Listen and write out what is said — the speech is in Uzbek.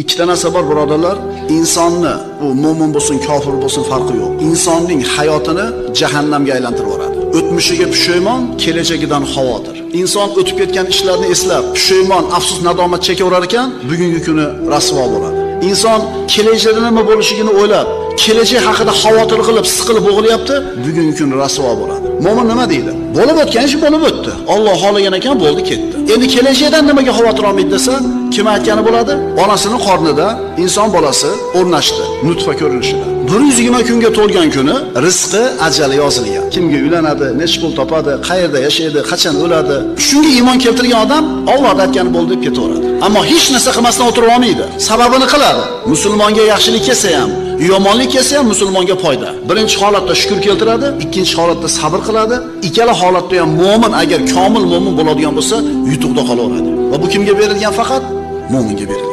Ikkita narsa bor birodarlar, insonni, u mo'min bo'lsin, kofir bo'lsin farqi yo'q. Insonning hayotini jahannamga aylantirib yuboradi. O'tmishiga pushaymon, kelajagidan xavotir. Inson o'tib ketgan ishlarni eslab, pushaymon, afsus, nadomat chekaverar ekan, bugungi kuni rasvo bo'ladi. Inson kelajagida nima bo'lishini o'ylab, kelajak haqida xavotir qilib, siqilib o'g'layapti, bugungi kuni rasvo bo'ladi. Mo'min nima deydi? Bo'lib o'tgan ish bo'lib o'tdi. Alloh xohlagan ekan, bo'ldi, ketdi. Endi kelajakdan nimaga xavotir olmaydi desa, kim aytgani bo'ladi? Onasining qornida inson bolasi o'rnashdi, nutfa ko'rinishida. 120 kunga to'lgan kuni rizqi, ajali yozilgan. Kimga uylanadi, necha pul topadi, qayerda yashaydi, qachon o'ladi. Shunga iymon keltirgan odam Alloh aytgani bo'ldi deb ketaveradi. Ammo hech narsa qilmasdan o'tira olmaydi. Sababini qiladi. Musulmonga yaxshilik kelsa ham, yomonlik kelsa ham musulmonga foyda. Birinchi holatda shukr keltiradi, ikkinchi holatda sabr qiladi. Ikkala holatda ham mo'min agar komil mo'min bo'ladigan bo'lsa, yutuqda qolaveradi. Va bu kimga berilgan? Faqat mo'minga berilgan.